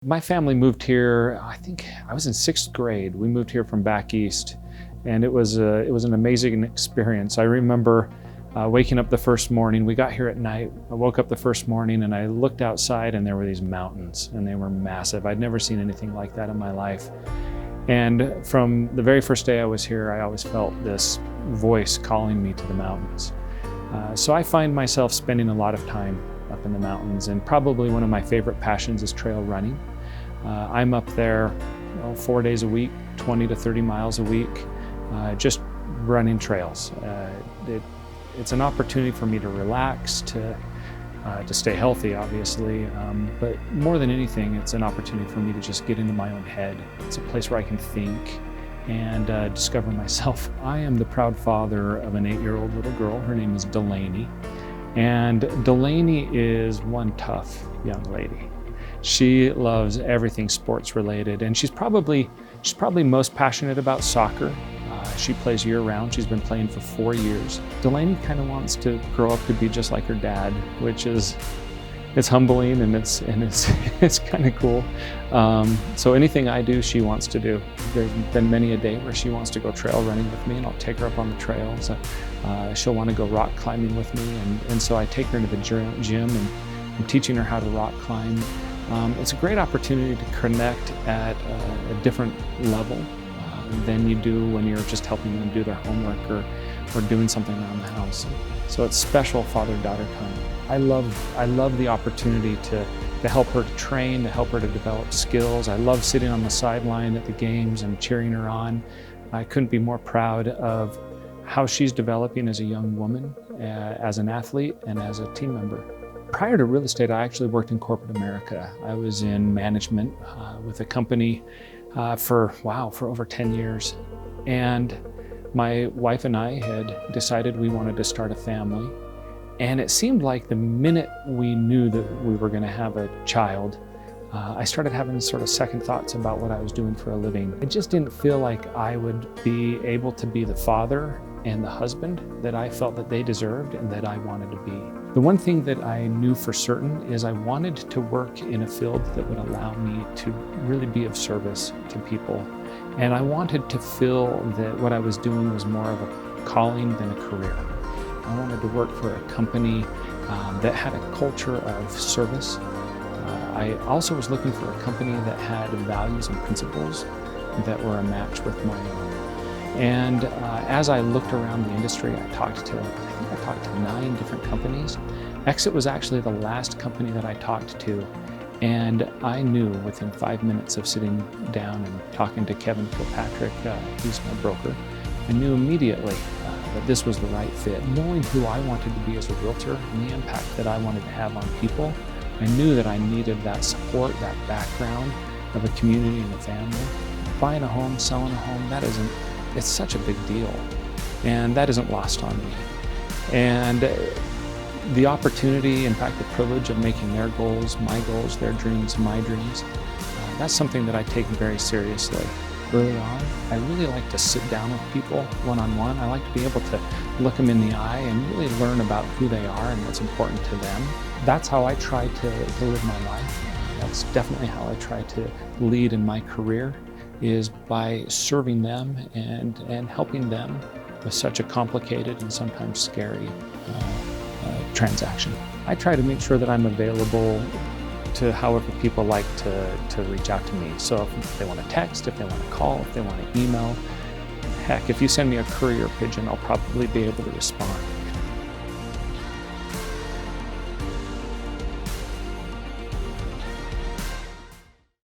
My family moved here, I think I was in 6th grade. We moved here from back east, and it was an amazing experience. I remember waking up the first morning. We got here at night. I woke up the first morning and I looked outside and there were these mountains and they were massive. I'd never seen anything like that in my life. And from the very first day I was here, I always felt this voice calling me to the mountains. So I find myself spending a lot of time up in the mountains, and probably one of my favorite passions is trail running. I'm up there 4 days a week, 20 to 30 miles a week, just running trails. It's an opportunity for me to relax, to stay healthy, obviously, but more than anything, it's an opportunity for me to just get into my own head. It's a place where I can think and discover myself. I am the proud father of an 8-year-old little girl. Her name is Delaney. And Delaney is one tough young lady. She loves everything sports related, and she's probably most passionate about soccer. She plays year-round. She's been playing for 4 years. Delaney kind of wants to grow up to be just like her dad, which is it's humbling and it's kind of cool. So anything I do, she wants to do. There's been many a day where she wants to go trail running with me, and I'll take her up on the trails. She'll want to go rock climbing with me, and so I take her into the gym and I'm teaching her how to rock climb. It's a great opportunity to connect at a different level than you do when you're just helping them do their homework or doing something around the house. So it's special father-daughter time. I love the opportunity to help her to train, to help her to develop skills. I love sitting on the sideline at the games and cheering her on. I couldn't be more proud of how she's developing as a young woman, as an athlete, and as a team member. Prior to real estate, I actually worked in corporate America. I was in management with a company for over 10 years. And my wife and I had decided we wanted to start a family. And it seemed like the minute we knew that we were going to have a child, I started having sort of second thoughts about what I was doing for a living. I just didn't feel like I would be able to be the father and the husband that I felt that they deserved and that I wanted to be. The one thing that I knew for certain is I wanted to work in a field that would allow me to really be of service to people. And I wanted to feel that what I was doing was more of a calling than a career. I wanted to work for a company that had a culture of service. I also was looking for a company that had values and principles that were a match with my own. And as I looked around the industry, I talked to 9 different companies. Exit was actually the last company that I talked to, and I knew within 5 minutes of sitting down and talking to Kevin Kilpatrick, who's my broker, I knew immediately that this was the right fit. Knowing who I wanted to be as a realtor and the impact that I wanted to have on people, I knew that I needed that support, that background of a community and a family. Buying a home, selling a home, it's such a big deal, and that isn't lost on me. And the opportunity, in fact, the privilege of making their goals, my goals, their dreams, my dreams, that's something that I take very seriously. Early on, I really like to sit down with people one-on-one. I like to be able to look them in the eye and really learn about who they are and what's important to them. That's how I try to live my life. That's definitely how I try to lead in my career, is by serving them and helping them with such a complicated and sometimes scary transaction. I try to make sure that I'm available to however people like to reach out to me. So if they want to text, if they want to call, if they want to email, heck, if you send me a courier pigeon, I'll probably be able to respond.